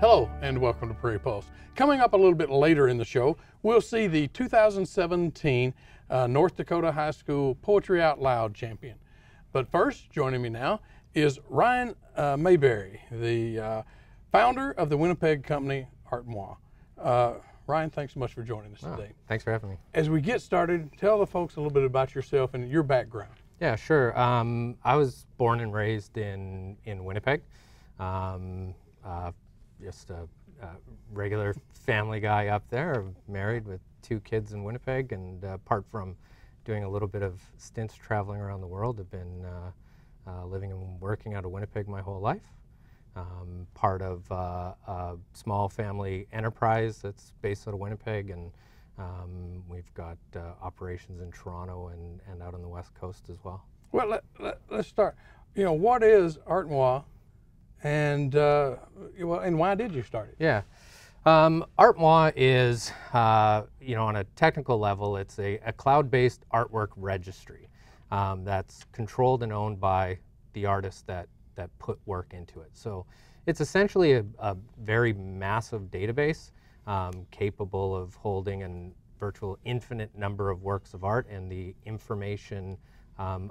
Hello and welcome to Prairie Pulse. Coming up a little bit later in the show, we'll see the 2017 North Dakota High School Poetry Out Loud champion. But first, joining me now is Ryan Mayberry, the founder of the Winnipeg company Art Moi. Ryan, thanks so much for joining us today. Thanks for having me. As we get started, tell the folks a little bit about yourself and your background. Yeah, sure. I was born and raised in Winnipeg. Just a regular family guy up there, married with 2 kids in Winnipeg, and apart from doing a little bit of stints traveling around the world, I've been living and working out of Winnipeg my whole life. Part of a small family enterprise that's based out of Winnipeg, and we've got operations in Toronto and out on the West Coast as well. Well, let's start. You know, what is Art Moi, and why did you start it? Yeah. Art Moi is, on a technical level, it's a cloud-based artwork registry that's controlled and owned by the artists that put work into it. So it's essentially a very massive database capable of holding a virtual infinite number of works of art and the information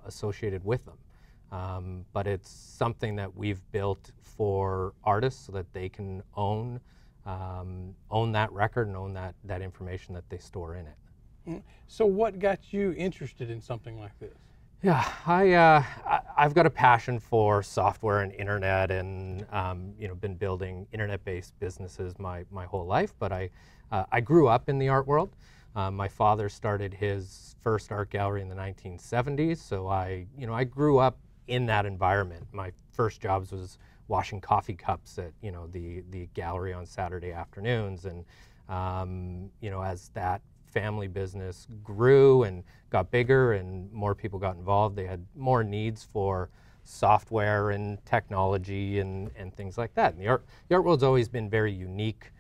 associated with them. But it's something that we've built for artists so that they can own that record and own that information that they store in it. So what got you interested in something like this? Yeah, I've got a passion for software and internet, and been building internet-based businesses my whole life. But I grew up in the art world. My father started his first art gallery in the 1970s, so I grew up in that environment. My first jobs was washing coffee cups at the gallery on Saturday afternoons, and as that family business grew and got bigger and more people got involved, they had more needs for software and technology and things like that. And the art world's always been very unique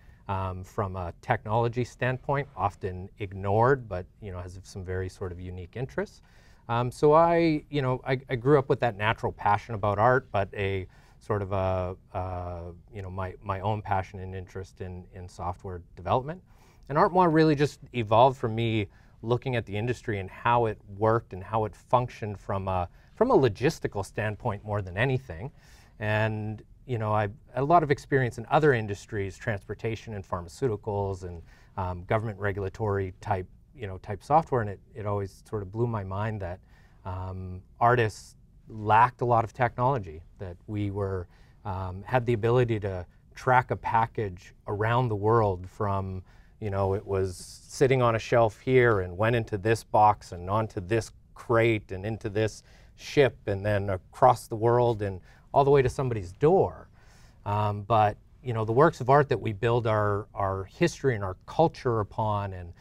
from a technology standpoint, often ignored, but has some very sort of unique interests. So I grew up with that natural passion about art, but a sort of my own passion and interest in software development. And Art Moi really just evolved from me looking at the industry and how it worked and how it functioned from a logistical standpoint more than anything. And I had a lot of experience in other industries, transportation and pharmaceuticals and government regulatory type software, and it always sort of blew my mind that artists lacked a lot of technology, that we had the ability to track a package around the world from, it was sitting on a shelf here and went into this box and onto this crate and into this ship and then across the world and all the way to somebody's door. But the works of art that we build our history and our culture upon, and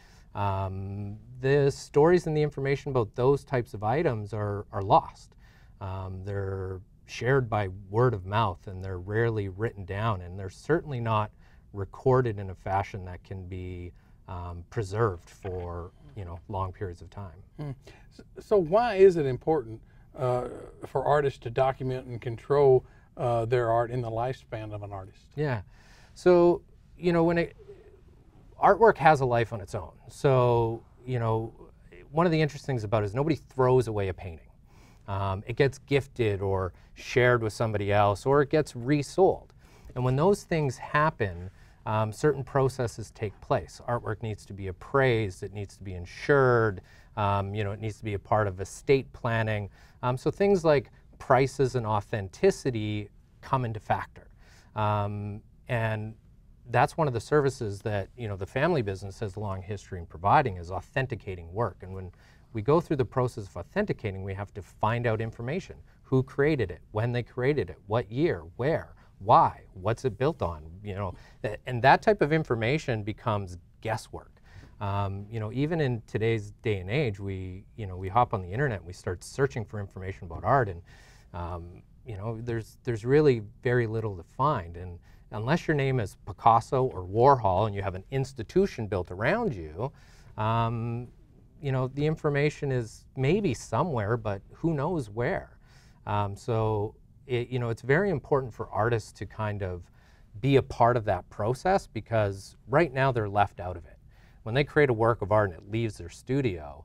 the stories and the information about those types of items are lost. They're shared by word of mouth, and they're rarely written down, and they're certainly not recorded in a fashion that can be preserved for long periods of time. So why is it important for artists to document and control their art in the lifespan of an artist? Yeah, so when artwork has a life on its own. So one of the interesting things about it is nobody throws away a painting. It gets gifted or shared with somebody else, or it gets resold. And when those things happen, certain processes take place. Artwork needs to be appraised, it needs to be insured, it needs to be a part of estate planning. So things like prices and authenticity come into factor. And that's one of the services that the family business has a long history in providing, is authenticating work. And when we go through the process of authenticating, we have to find out information. Who created it, when they created it, what year, where, why, what's it built on, and that type of information becomes guesswork. Even in today's day and age, we hop on the internet and we start searching for information about art, and there's really very little to find. And unless your name is Picasso or Warhol and you have an institution built around you, the information is maybe somewhere, but who knows where. So it's very important for artists to kind of be a part of that process, because right now they're left out of it. When they create a work of art and it leaves their studio,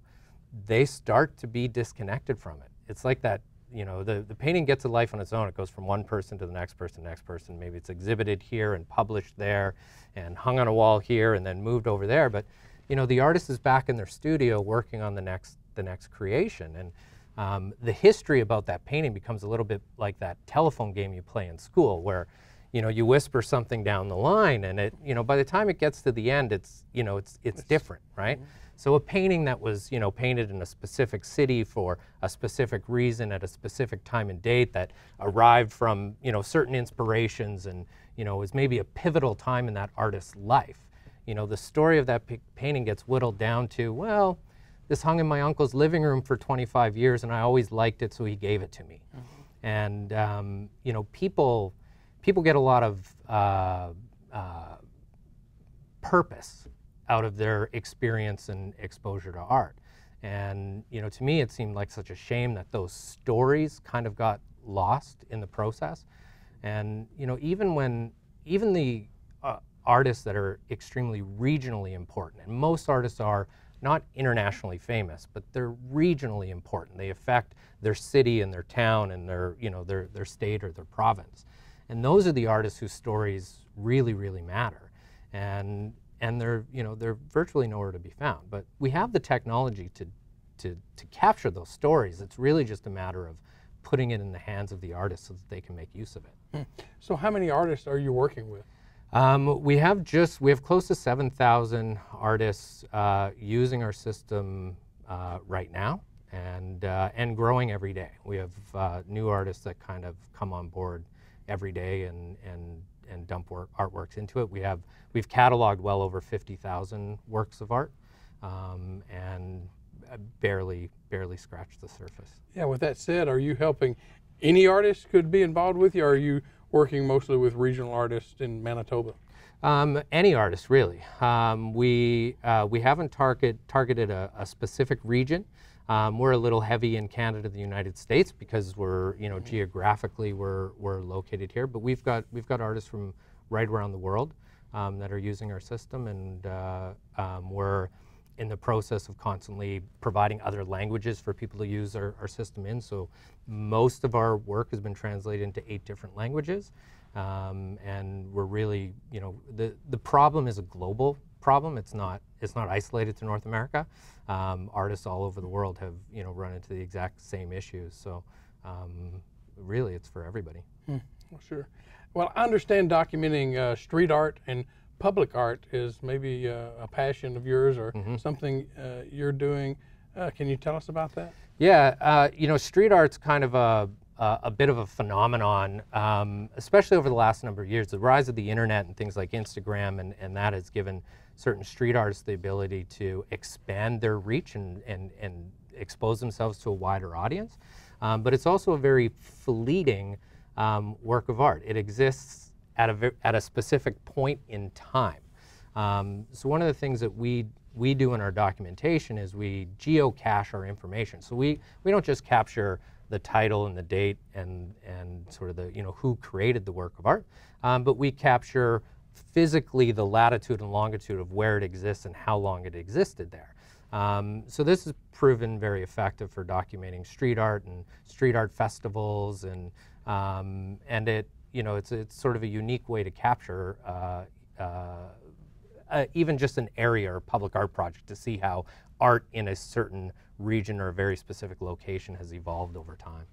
they start to be disconnected from it. It's like that, you know, the painting gets a life on its own. It goes from one person to the next person, next person. Maybe it's exhibited here and published there and hung on a wall here and then moved over there. But, you know, the artist is back in their studio working on the next creation. And the history about that painting becomes a little bit like that telephone game you play in school, where, you know, you whisper something down the line and it, you know, by the time it gets to the end, it's, you know, it's different, right? Mm-hmm. So a painting that was, you know, painted in a specific city for a specific reason at a specific time and date that arrived from, you know, certain inspirations and, you know, was maybe a pivotal time in that artist's life. You know, the story of that painting gets whittled down to, well, this hung in my uncle's living room for 25 years and I always liked it, so he gave it to me. Mm-hmm. And, you know, people get a lot of purpose out of their experience and exposure to art. And, you know, to me it seemed like such a shame that those stories kind of got lost in the process. And, you know, even the artists that are extremely regionally important, and most artists are not internationally famous, but they're regionally important. They affect their city and their town and their, you know, their state or their province. And those are the artists whose stories really, really matter. And they're, you know, they're virtually nowhere to be found. But we have the technology to capture those stories. It's really just a matter of putting it in the hands of the artists so that they can make use of it. So how many artists are you working with? We have close to 7,000 artists using our system right now, and growing every day. We have new artists that kind of come on board every day and dump artworks into it. We've cataloged well over 50,000 works of art, and barely scratched the surface. Yeah. With that said, are you helping any artist could be involved with you, or are you working mostly with regional artists in Manitoba? Any artist, really. We haven't targeted a specific region. We're a little heavy in Canada, the United States, because we're, you know, geographically we're located here. But we've got artists from right around the world that are using our system, and we're in the process of constantly providing other languages for people to use our system in. So most of our work has been translated into 8 different languages, and we're really, you know, the problem is a global problem. It's not isolated to North America. Artists all over the world have, you know, run into the exact same issues. So really, it's for everybody. Well, sure. Well, I understand documenting street art and public art is maybe a passion of yours, or something you're doing. Can you tell us about that? Yeah, you know, street art's kind of a bit of a phenomenon, especially over the last number of years. The rise of the internet and things like Instagram and that has given certain street artists the ability to expand their reach and expose themselves to a wider audience. But it's also a very fleeting work of art. It exists at a specific point in time. So one of the things that we do in our documentation is we geocache our information. So we don't just capture the title and the date and sort of the, you know, who created the work of art, but we capture physically the latitude and longitude of where it exists and how long it existed there. So this has proven very effective for documenting street art and street art festivals, and it, you know, it's sort of a unique way to capture even just an area or public art project, to see how art in a certain region or a very specific location has evolved over time.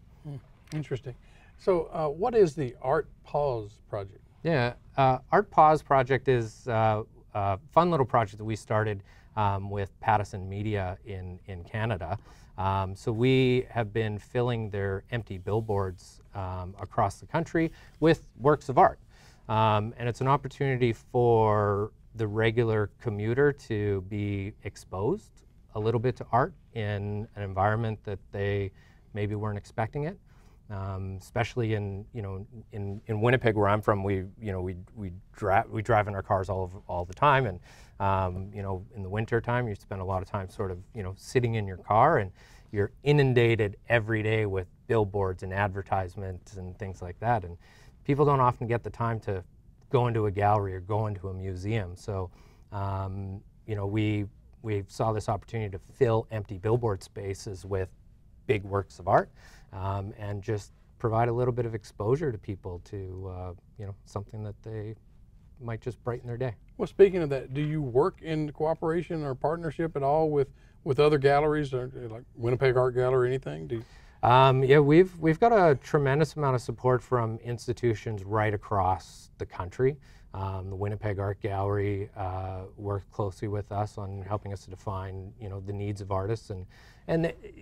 Interesting. So what is the Art Pause project? Yeah, Art Pause project is a fun little project that we started with Pattison Media in Canada. So we have been filling their empty billboards across the country with works of art. And it's an opportunity for the regular commuter to be exposed a little bit to art in an environment that they maybe weren't expecting it. Especially in Winnipeg, where I'm from, we drive in our cars all the time, and in the winter time you spend a lot of time sort of sitting in your car, and you're inundated every day with billboards and advertisements and things like that, and people don't often get the time to go into a gallery or go into a museum. So, you know, we saw this opportunity to fill empty billboard spaces with big works of art, and just provide a little bit of exposure to people to, you know, something that they might just brighten their day. Well, speaking of that, do you work in cooperation or partnership at all with other galleries, or like Winnipeg Art Gallery or anything? Do you? Yeah, we've got a tremendous amount of support from institutions right across the country. The Winnipeg Art Gallery worked closely with us on helping us to define, you know, the needs of artists, and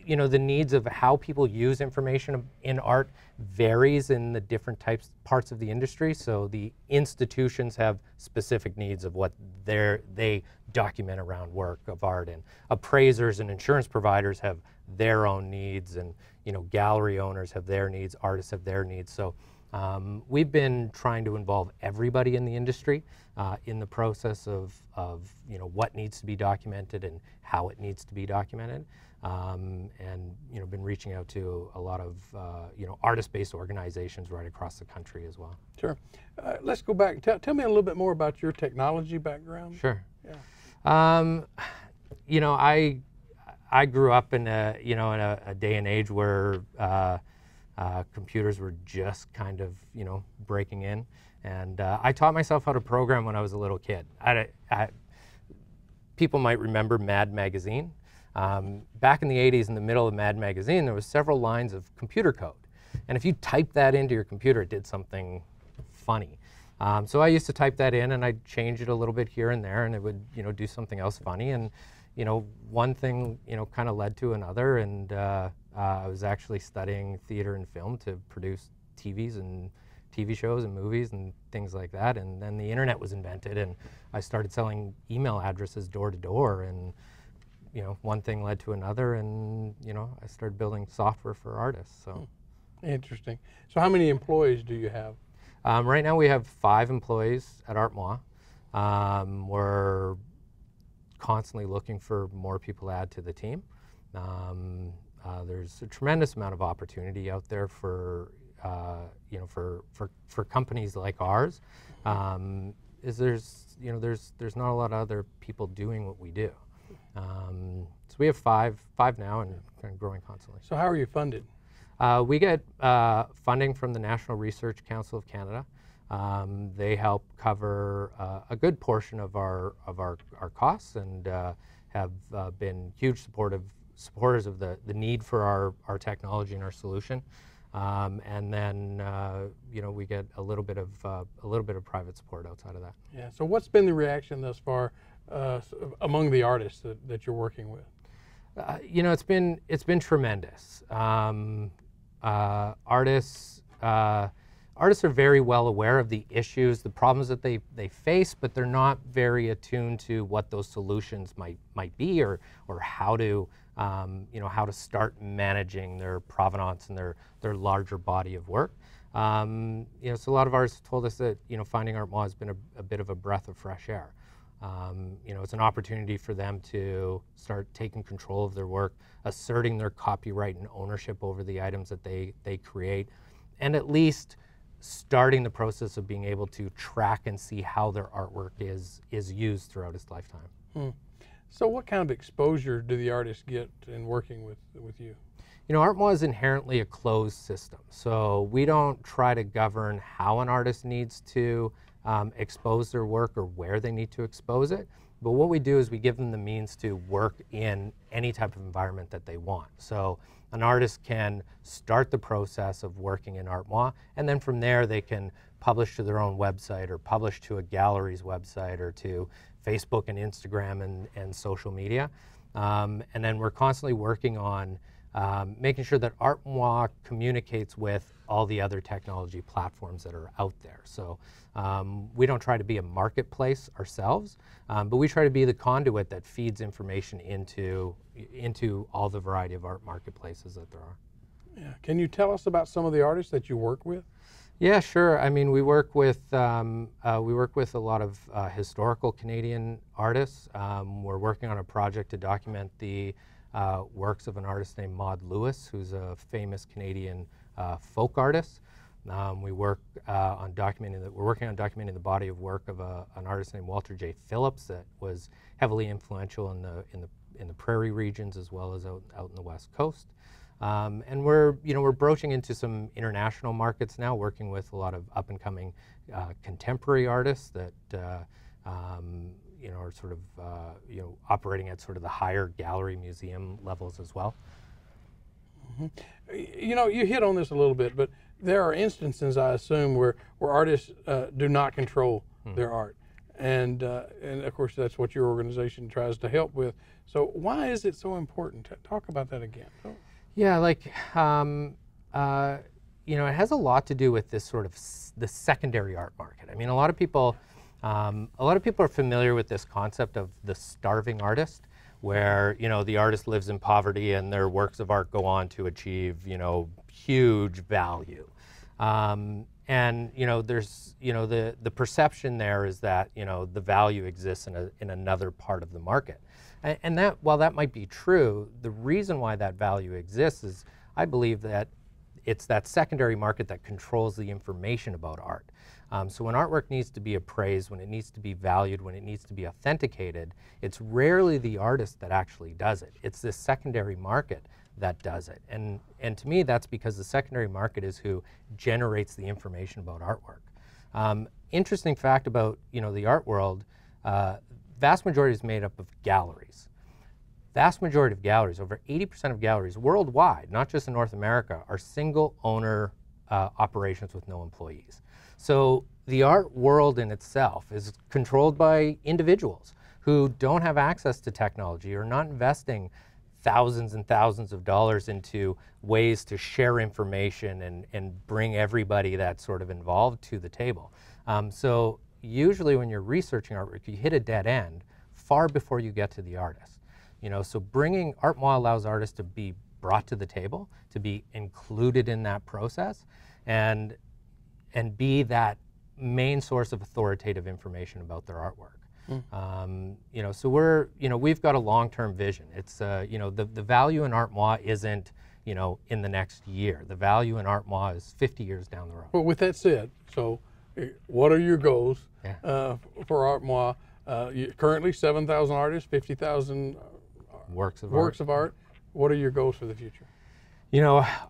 you know, the needs of how people use information in art varies in the different parts of the industry. So the institutions have specific needs of what they document around work of art, and appraisers and insurance providers have their own needs, and you know, gallery owners have their needs, artists have their needs. So we've been trying to involve everybody in the industry in the process of you know, what needs to be documented and how it needs to be documented, and you know, been reaching out to a lot of you know, artist-based organizations right across the country as well. Sure. Let's go back. Tell me a little bit more about your technology background. Sure. Yeah. You know, I grew up in a, you know, in a day and age where computers were just kind of, you know, breaking in, and I taught myself how to program when I was a little kid. People might remember Mad Magazine. Back in the 80s, in the middle of Mad Magazine, there was several lines of computer code, and if you typed that into your computer, it did something funny. So I used to type that in, and I'd change it a little bit here and there, and it would, you know, do something else funny. And you know, one thing, you know, kind of led to another, and I was actually studying theater and film to produce TV shows and movies and things like that. And then the internet was invented, and I started selling email addresses door to door, and you know, one thing led to another, and you know, I started building software for artists. So interesting. So how many employees do you have? Right now we have 5 employees at ArtMoi. We're constantly looking for more people to add to the team. There's a tremendous amount of opportunity out there for you know, for companies like ours. There's not a lot of other people doing what we do. So we have five now, and kind of growing constantly. So how are you funded? We get funding from the National Research Council of Canada. They help cover a good portion of our costs, and have been huge supporters of the need for our technology and our solution. And then you know, we get a little bit of private support outside of that. Yeah. So what's been the reaction thus far among the artists that you're working with? You know, it's been tremendous. Artists are very well aware of the issues, the problems that they face, but they're not very attuned to what those solutions might be, or how to you know, how to start managing their provenance and their larger body of work. You know, so a lot of artists told us that, you know, finding ArtMoi has been a bit of a breath of fresh air. You know, it's an opportunity for them to start taking control of their work, asserting their copyright and ownership over the items that they create, and at least starting the process of being able to track and see how their artwork is used throughout its lifetime. So what kind of exposure do the artists get in working with you? You know, ArtMoi is inherently a closed system, so we don't try to govern how an artist needs to expose their work or where they need to expose it. But what we do is we give them the means to work in any type of environment that they want. So an artist can start the process of working in ArtMoi, and then from there they can publish to their own website, or publish to a gallery's website, or to Facebook and Instagram and social media. And then we're constantly working on making sure that ArtMoi communicates with all the other technology platforms that are out there. So we don't try to be a marketplace ourselves, but we try to be the conduit that feeds information into all the variety of art marketplaces that there are. Yeah. Can you tell us about some of the artists that you work with? Yeah, sure. I mean, we work with a lot of historical Canadian artists. We're working on a project to document the works of an artist named Maud Lewis, who's a famous Canadian folk artist. We work on documenting that. We're working on documenting the body of work of an artist named Walter J. Phillips that was heavily influential in the prairie regions as well as out in the West Coast. And we're broaching into some international markets now, working with a lot of up and coming contemporary artists that are sort of operating at sort of the higher gallery museum levels as well. Mm-hmm. You hit on this a little bit, but there are instances, I assume, where artists do not control their art, and of course that's what your organization tries to help with. So why is it so important? Talk about that again. Yeah, it has a lot to do with this sort of the secondary art market. I mean, a lot of people are familiar with this concept of the starving artist, where the artist lives in poverty and their works of art go on to achieve huge value. And there's the perception there is that the value exists in another part of the market. And that, while that might be true, the reason why that value exists is, I believe, that it's that secondary market that controls the information about art. So when artwork needs to be appraised, when it needs to be valued, when it needs to be authenticated, it's rarely the artist that actually does it. It's this secondary market that does it. And to me, that's because the secondary market is who generates the information about artwork. Interesting fact about the art world, vast majority is made up of galleries. Vast majority of galleries, over 80% of galleries worldwide, not just in North America, are single owner operations with no employees. So the art world in itself is controlled by individuals who don't have access to technology or not investing thousands and thousands of dollars into ways to share information and bring everybody that's sort of involved to the table. So usually when you're researching artwork, you hit a dead end far before you get to the artist. So bringing ArtMois allows artists to be brought to the table, to be included in that process, and be that main source of authoritative information about their artwork. So we've got a long-term vision. It's the value in ArtMois isn't in the next year. The value in ArtMois is 50 years down the road. Well, with that said, so what are your goals for ArtMois? Currently 7,000 artists, 50,000 works of art. What are your goals for the future?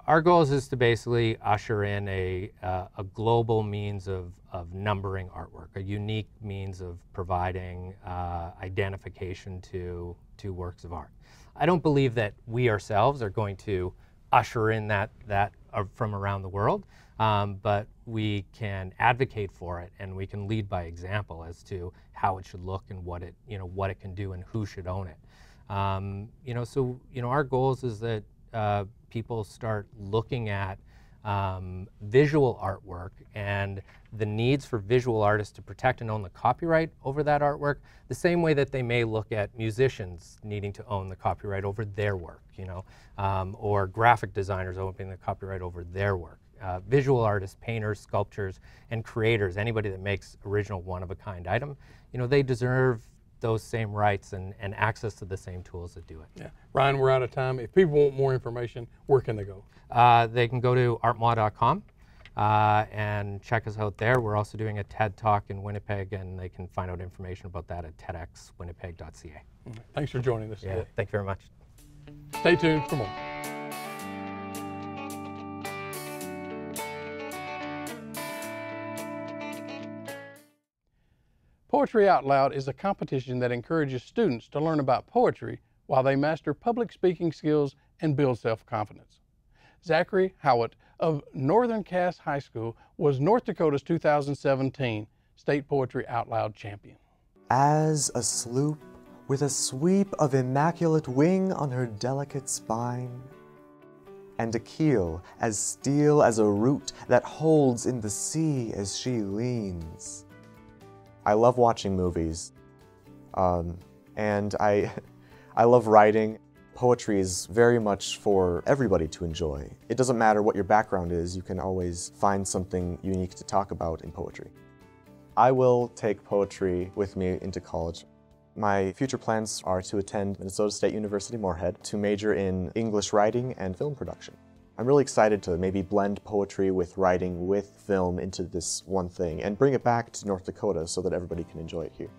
Our goals is to basically usher in a global means of numbering artwork, a unique means of providing identification to works of art. I don't believe that we ourselves are going to usher in that from around the world, but we can advocate for it, and we can lead by example as to how it should look and what it can do and who should own it. Our goals is that people start looking at visual artwork and the needs for visual artists to protect and own the copyright over that artwork, the same way that they may look at musicians needing to own the copyright over their work, or graphic designers owning the copyright over their work. Visual artists, painters, sculptors, and creators, anybody that makes original one-of-a-kind item, they deserve those same rights and access to the same tools that do it. Yeah. Ryan, we're out of time. If people want more information, where can they go? They can go to artmois.com and check us out there. We're also doing a TED Talk in Winnipeg, and they can find out information about that at tedxwinnipeg.ca. Thanks for joining us today. Thank you very much. Stay tuned for more. Poetry Out Loud is a competition that encourages students to learn about poetry while they master public speaking skills and build self-confidence. Zachary Howitt of Northern Cass High School was North Dakota's 2017 State Poetry Out Loud champion. As a sloop with a sweep of immaculate wing on her delicate spine, and a keel as steel as a root that holds in the sea as she leans. I love watching movies, and I love writing. Poetry is very much for everybody to enjoy. It doesn't matter what your background is, you can always find something unique to talk about in poetry. I will take poetry with me into college. My future plans are to attend Minnesota State University Moorhead to major in English writing and film production. I'm really excited to maybe blend poetry with writing with film into this one thing and bring it back to North Dakota so that everybody can enjoy it here.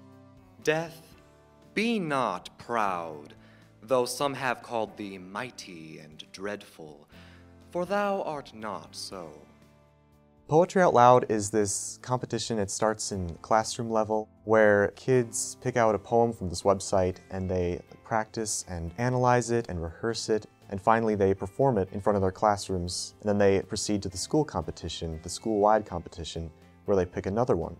Death, be not proud, though some have called thee mighty and dreadful, for thou art not so. Poetry Out Loud is this competition. It starts in classroom level where kids pick out a poem from this website and they practice and analyze it and rehearse it, and finally they perform it in front of their classrooms, and then they proceed to the school competition, the school-wide competition, where they pick another one.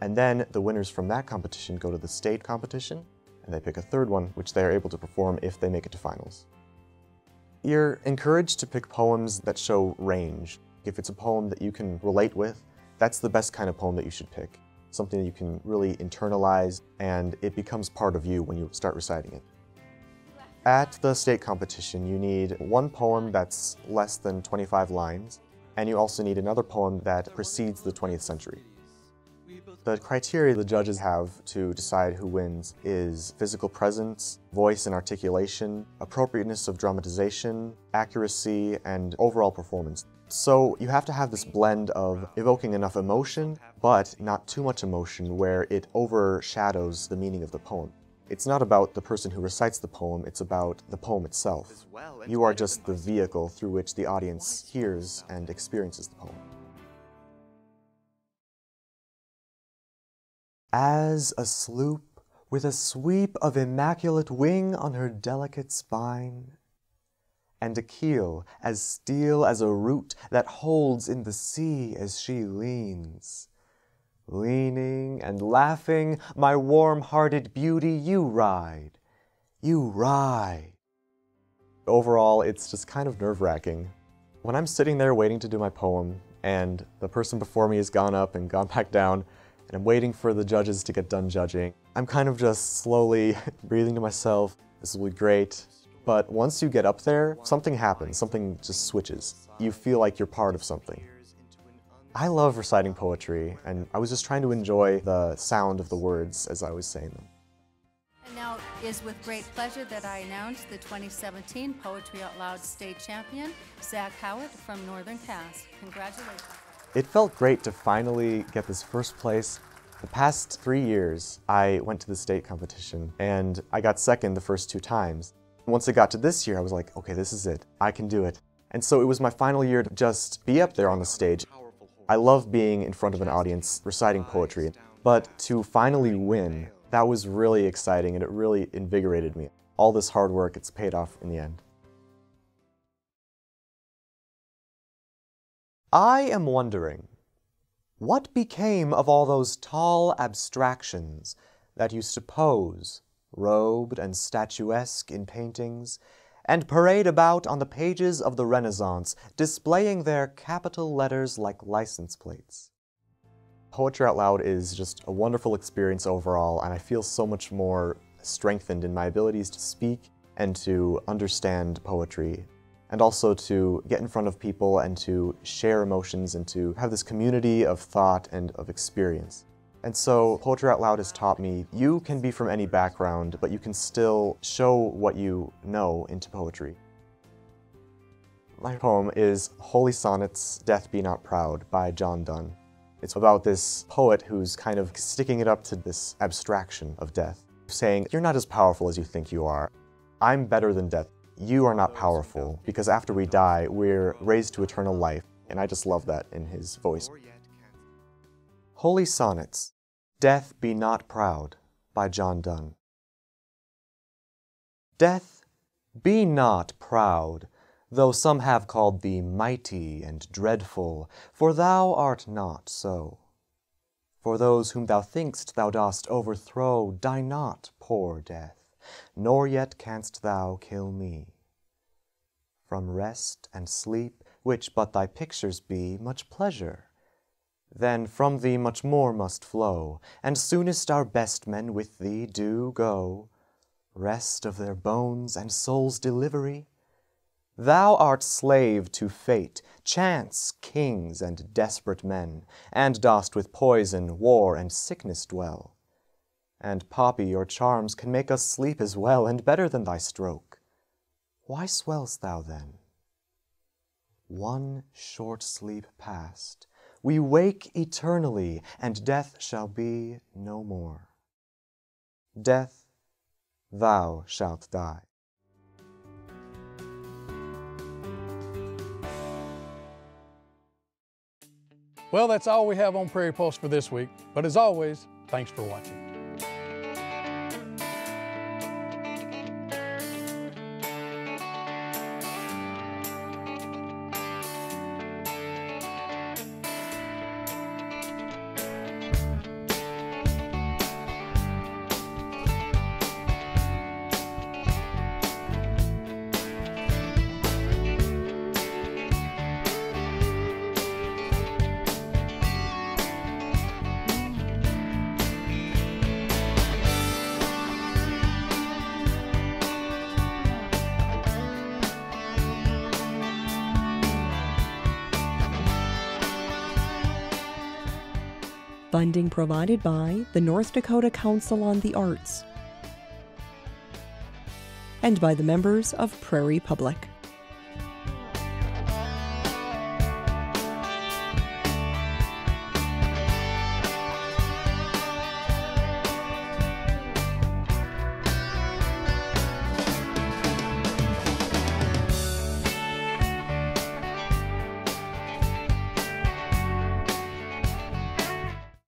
And then the winners from that competition go to the state competition, and they pick a third one, which they are able to perform if they make it to finals. You're encouraged to pick poems that show range. If it's a poem that you can relate with, that's the best kind of poem that you should pick. Something that you can really internalize, and it becomes part of you when you start reciting it. At the state competition, you need one poem that's less than 25 lines, and you also need another poem that precedes the 20th century. The criteria the judges have to decide who wins is physical presence, voice and articulation, appropriateness of dramatization, accuracy, and overall performance. So you have to have this blend of evoking enough emotion, but not too much emotion where it overshadows the meaning of the poem. It's not about the person who recites the poem, it's about the poem itself. You are just the vehicle through which the audience hears and experiences the poem. As a sloop with a sweep of immaculate wing on her delicate spine, and a keel as steel as a root that holds in the sea as she leans. Leaning and laughing, my warm-hearted beauty, you ride. You ride. Overall, it's just kind of nerve-wracking. When I'm sitting there waiting to do my poem, and the person before me has gone up and gone back down, and I'm waiting for the judges to get done judging, I'm kind of just slowly breathing to myself, this will be great. But once you get up there, something happens, something just switches. You feel like you're part of something. I love reciting poetry, and I was just trying to enjoy the sound of the words as I was saying them. And now it is with great pleasure that I announce the 2017 Poetry Out Loud State Champion, Zach Howitt from Northern Cass. Congratulations. It felt great to finally get this first place. The past 3 years, I went to the state competition, and I got second the first 2 times. Once it got to this year, I was like, okay, this is it. I can do it. And so it was my final year to just be up there on the stage. I love being in front of an audience reciting poetry, but to finally win, that was really exciting and it really invigorated me. All this hard work, it's paid off in the end. I am wondering, what became of all those tall abstractions that used to pose, robed and statuesque in paintings, and parade about on the pages of the Renaissance, displaying their capital letters like license plates? Poetry Out Loud is just a wonderful experience overall, and I feel so much more strengthened in my abilities to speak and to understand poetry, and also to get in front of people and to share emotions and to have this community of thought and of experience. And so Poetry Out Loud has taught me you can be from any background, but you can still show what you know into poetry. My poem is Holy Sonnets, Death Be Not Proud by John Donne. It's about this poet who's kind of sticking it up to this abstraction of death, saying, you're not as powerful as you think you are. I'm better than death. You are not powerful, because after we die, we're raised to eternal life. And I just love that in his voice. Holy Sonnets, Death Be Not Proud by John Donne. Death, be not proud, though some have called thee mighty and dreadful, for thou art not so. For those whom thou think'st thou dost overthrow, die not, poor death, nor yet canst thou kill me. From rest and sleep, which but thy pictures be, much pleasure, then from thee much more must flow, and soonest our best men with thee do go, rest of their bones and souls' delivery. Thou art slave to fate, chance, kings, and desperate men, and dost with poison, war, and sickness dwell. And poppy, your charms can make us sleep as well, and better than thy stroke. Why swell'st thou then? one short sleep past, we wake eternally, and death shall be no more. Death, thou shalt die. Well, that's all we have on Prairie Pulse for this week. But as always, thanks for watching. Funding provided by the North Dakota Council on the Arts and by the members of Prairie Public.